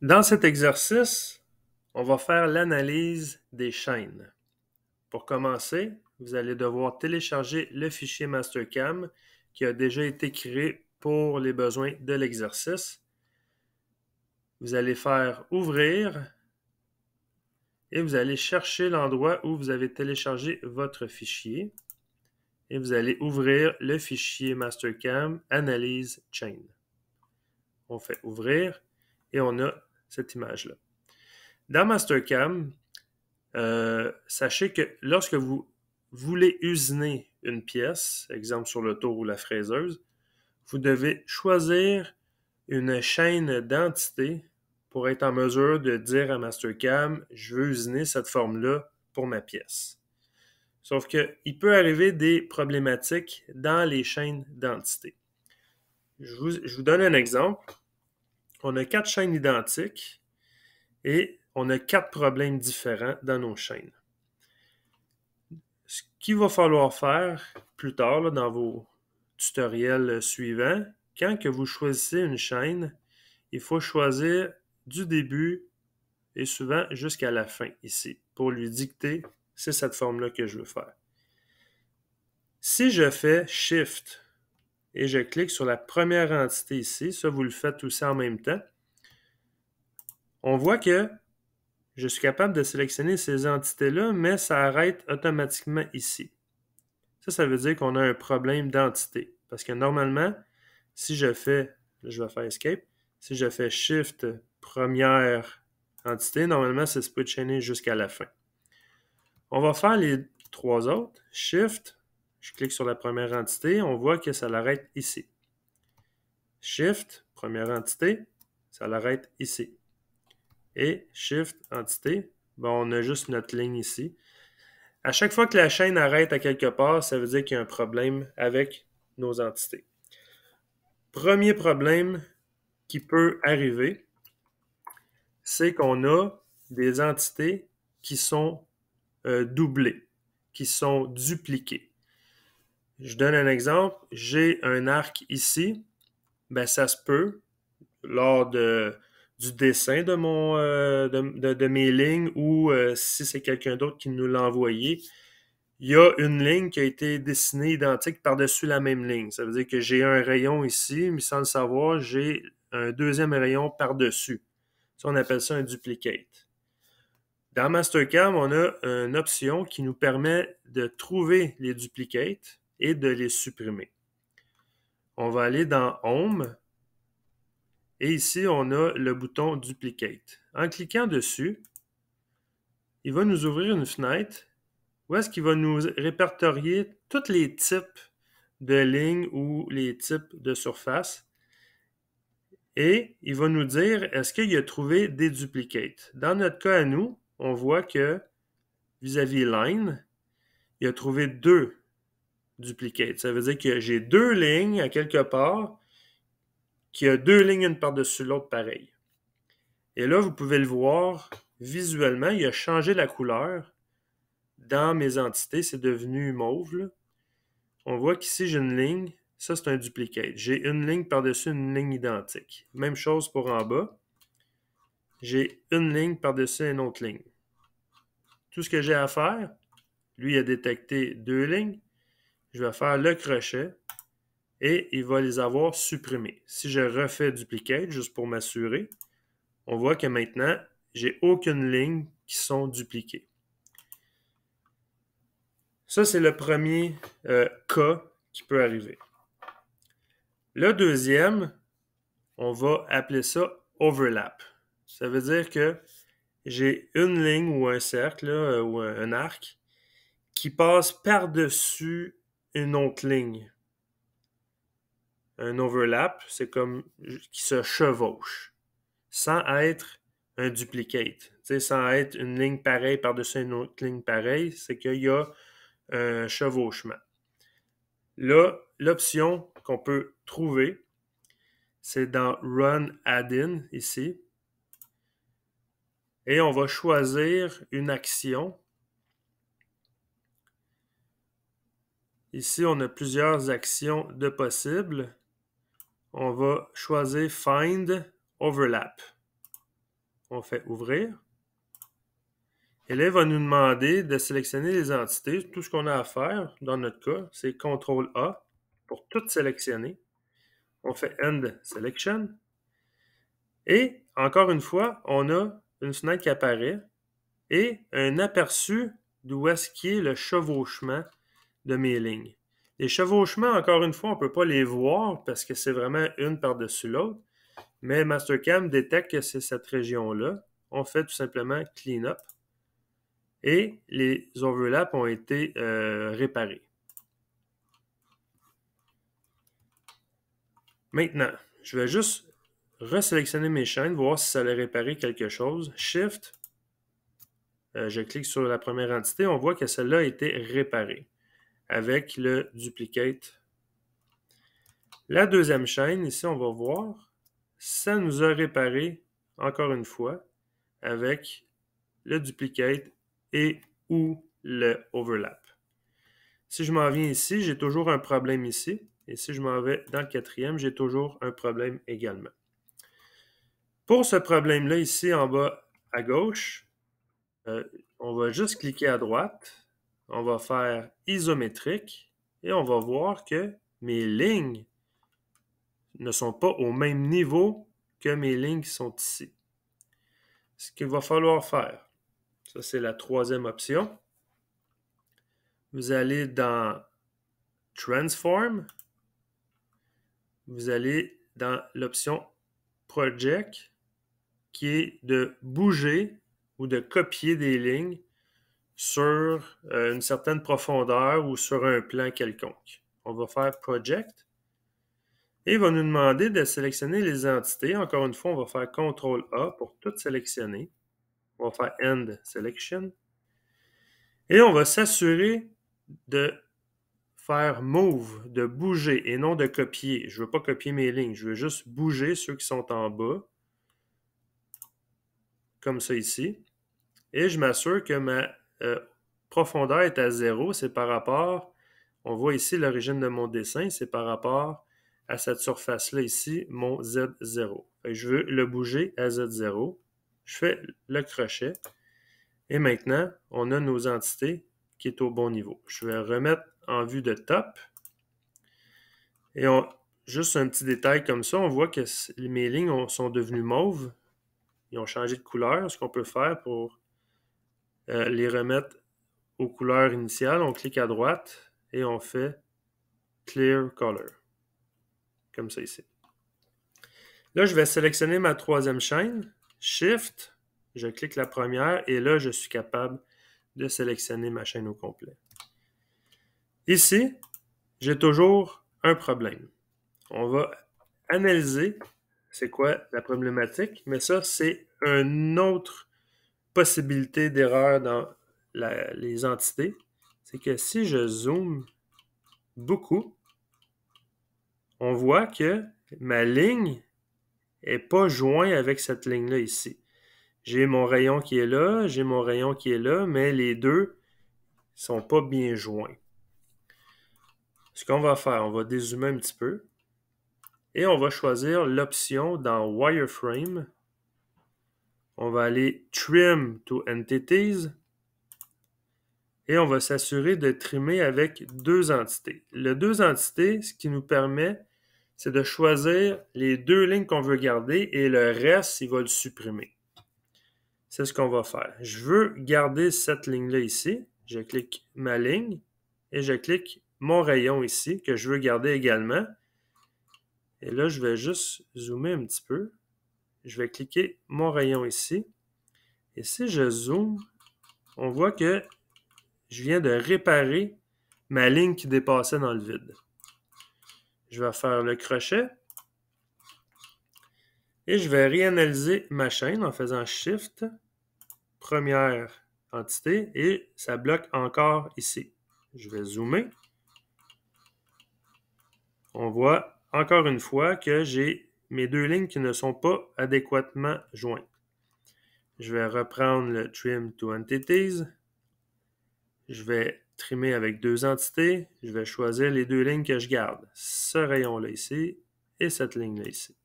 Dans cet exercice, on va faire l'analyse des chaînes. Pour commencer, vous allez devoir télécharger le fichier Mastercam qui a déjà été créé pour les besoins de l'exercice. Vous allez faire ouvrir et vous allez chercher l'endroit où vous avez téléchargé votre fichier et vous allez ouvrir le fichier Mastercam Analyse Chain. On fait ouvrir et on a cette image-là. Dans Mastercam, sachez que lorsque vous voulez usiner une pièce, exemple sur le tour ou la fraiseuse, vous devez choisir une chaîne d'entités pour être en mesure de dire à Mastercam, je veux usiner cette forme-là pour ma pièce. Sauf qu'il peut arriver des problématiques dans les chaînes d'entités. Je vous donne un exemple. On a 4 chaînes identiques et on a 4 problèmes différents dans nos chaînes. Ce qu'il va falloir faire plus tard là, dans vos tutoriels suivants, quand que vous choisissez une chaîne, il faut choisir du début et souvent jusqu'à la fin ici pour lui dicter c'est cette forme-là que je veux faire. Si je fais Shift et je clique sur la première entité ici, ça vous le faites aussi en même temps, on voit que je suis capable de sélectionner ces entités-là, mais ça arrête automatiquement ici. Ça veut dire qu'on a un problème d'entité. Parce que normalement, si je fais, je vais faire Escape, si je fais Shift première entité, normalement, ça se peut chaîner jusqu'à la fin. On va faire les 3 autres. Shift, je clique sur la première entité, on voit que ça l'arrête ici. Shift, première entité, ça l'arrête ici. Et Shift, entité, on a juste notre ligne ici. À chaque fois que la chaîne arrête à quelque part, ça veut dire qu'il y a un problème avec nos entités. Premier problème qui peut arriver, c'est qu'on a des entités qui sont doublées, qui sont dupliquées. Je donne un exemple. J'ai un arc ici. Ça se peut, lors du dessin de mes lignes ou si c'est quelqu'un d'autre qui nous l'a envoyé, il y a une ligne qui a été dessinée identique par-dessus la même ligne. Ça veut dire que j'ai un rayon ici, mais sans le savoir, j'ai un deuxième rayon par-dessus. Ça, on appelle ça un duplicate. Dans Mastercam, on a une option qui nous permet de trouver les duplicates et de les supprimer. On va aller dans Home et ici, on a le bouton Duplicate. En cliquant dessus, il va nous ouvrir une fenêtre où est-ce qu'il va nous répertorier tous les types de lignes ou les types de surfaces. Et il va nous dire est-ce qu'il a trouvé des duplicates. Dans notre cas à nous, on voit que vis-à-vis line, il a trouvé 2 duplicates. Ça veut dire que j'ai 2 lignes à quelque part qui a 2 lignes une par-dessus l'autre pareil. Et là, vous pouvez le voir visuellement, il a changé la couleur. Dans mes entités, c'est devenu mauve. Là. On voit qu'ici, j'ai une ligne. Ça, c'est un duplicate. J'ai une ligne par-dessus une ligne identique. Même chose pour en bas. J'ai une ligne par-dessus une autre ligne. Tout ce que j'ai à faire, lui, il a détecté 2 lignes. Je vais faire le crochet et il va les avoir supprimées. Si je refais duplicate, juste pour m'assurer, on voit que maintenant, j'ai aucune ligne qui sont dupliquées. Ça, c'est le premier cas qui peut arriver. Le deuxième, on va appeler ça overlap. Ça veut dire que j'ai une ligne ou un cercle là, ou un arc qui passe par-dessus une autre ligne. Un overlap, c'est comme qui se chevauche, sans être un duplicate. Sans être une ligne pareille par-dessus une autre ligne pareille, c'est qu'il y a un chevauchement. Là, l'option qu'on peut trouver, c'est dans Run Add-in, ici. Et on va choisir une action. Ici, on a plusieurs actions de possibles. On va choisir Find Overlap. On fait ouvrir. Et là, il va nous demander de sélectionner les entités. Tout ce qu'on a à faire, dans notre cas, c'est CTRL-A pour tout sélectionner. On fait End Selection. Et, encore une fois, on a une fenêtre qui apparaît et un aperçu d'où est-ce qu'est le chevauchement de mes lignes. Les chevauchements, encore une fois, on ne peut pas les voir parce que c'est vraiment une par-dessus l'autre, mais Mastercam détecte que c'est cette région-là. On fait tout simplement Clean Up et les overlaps ont été réparés. Maintenant, je vais juste resélectionner mes chaînes, voir si ça allait réparer quelque chose. Shift, je clique sur la première entité, on voit que celle-là a été réparée avec le duplicate. La deuxième chaîne, ici, on va voir, ça nous a réparé, encore une fois, avec le duplicate et ou le overlap. Si je m'en viens ici, j'ai toujours un problème ici. Et si je m'en vais dans le quatrième, j'ai toujours un problème également. Pour ce problème-là, ici, en bas à gauche, on va juste cliquer à droite. On va faire isométrique et on va voir que mes lignes ne sont pas au même niveau que mes lignes qui sont ici. Ce qu'il va falloir faire, ça c'est la troisième option. Vous allez dans Transform, vous allez dans l'option Project, qui est de bouger ou de copier des lignes sur une certaine profondeur ou sur un plan quelconque. On va faire Project. Et il va nous demander de sélectionner les entités. Encore une fois, on va faire CTRL-A pour tout sélectionner. On va faire End Selection. Et on va s'assurer de faire Move, de bouger et non de copier. Je ne veux pas copier mes lignes, je veux juste bouger ceux qui sont en bas, comme ça ici. Et je m'assure que ma profondeur est à 0. C'est par rapport, on voit ici l'origine de mon dessin, c'est par rapport à cette surface-là ici, mon Z0. Je veux le bouger à Z0. Je fais le crochet. Et maintenant, on a nos entités qui est au bon niveau. Je vais remettre en vue de top. Et juste un petit détail comme ça, on voit que mes lignes sont devenues mauves. Ils ont changé de couleur. Ce qu'on peut faire pour les remettre aux couleurs initiales, on clique à droite et on fait Clear Color. Comme ça ici. Là, je vais sélectionner ma troisième chaîne. Shift, je clique la première et là, je suis capable de sélectionner ma chaîne au complet. Ici, j'ai toujours un problème. On va analyser c'est quoi la problématique, mais ça, c'est une autre possibilité d'erreur dans les entités. C'est que si je zoome beaucoup, on voit que ma ligne n'est pas jointe avec cette ligne-là ici. J'ai mon rayon qui est là, j'ai mon rayon qui est là, mais les deux ne sont pas bien joints. Ce qu'on va faire, on va dézoomer un petit peu et on va choisir l'option dans Wireframe. On va aller Trim to Entities et on va s'assurer de trimer avec deux entités. Les deux entités, ce qui nous permet, c'est de choisir les deux lignes qu'on veut garder et le reste, il va le supprimer. C'est ce qu'on va faire. Je veux garder cette ligne-là ici. Je clique ma ligne et je clique mon rayon ici que je veux garder également. Et là, je vais juste zoomer un petit peu. Je vais cliquer mon rayon ici. Et si je zoome, on voit que je viens de réparer ma ligne qui dépassait dans le vide. Je vais faire le crochet. Et je vais réanalyser ma chaîne en faisant Shift, première entité, et ça bloque encore ici. Je vais zoomer. On voit encore une fois que j'ai mes deux lignes qui ne sont pas adéquatement jointes. Je vais reprendre le Trim to Entities. Je vais trimer avec deux entités. Je vais choisir les deux lignes que je garde. Ce rayon-là ici et cette ligne-là ici.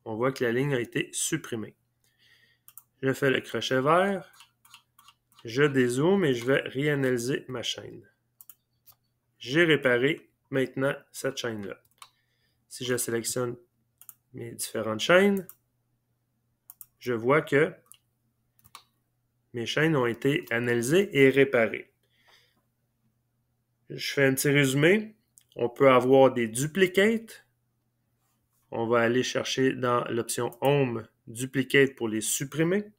On voit que la ligne a été supprimée. Je fais le crochet vert. Je dézoome et je vais réanalyser ma chaîne. J'ai réparé maintenant cette chaîne-là. Si je sélectionne mes différentes chaînes, je vois que mes chaînes ont été analysées et réparées. Je fais un petit résumé. On peut avoir des duplicates. On va aller chercher dans l'option Home Duplicate pour les supprimer.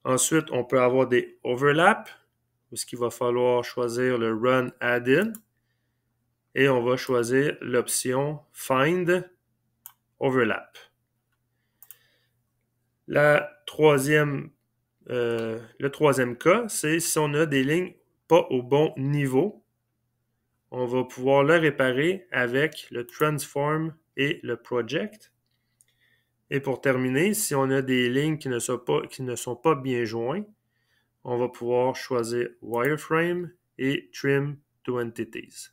Ensuite, on peut avoir des overlaps, où il va falloir choisir le Run Add-in. Et on va choisir l'option Find Overlap. Le troisième cas, c'est si on a des lignes pas au bon niveau, on va pouvoir le réparer avec le Transform et le Project. Et pour terminer, si on a des lignes qui ne sont pas bien jointes, on va pouvoir choisir Wireframe et Trim to Entities.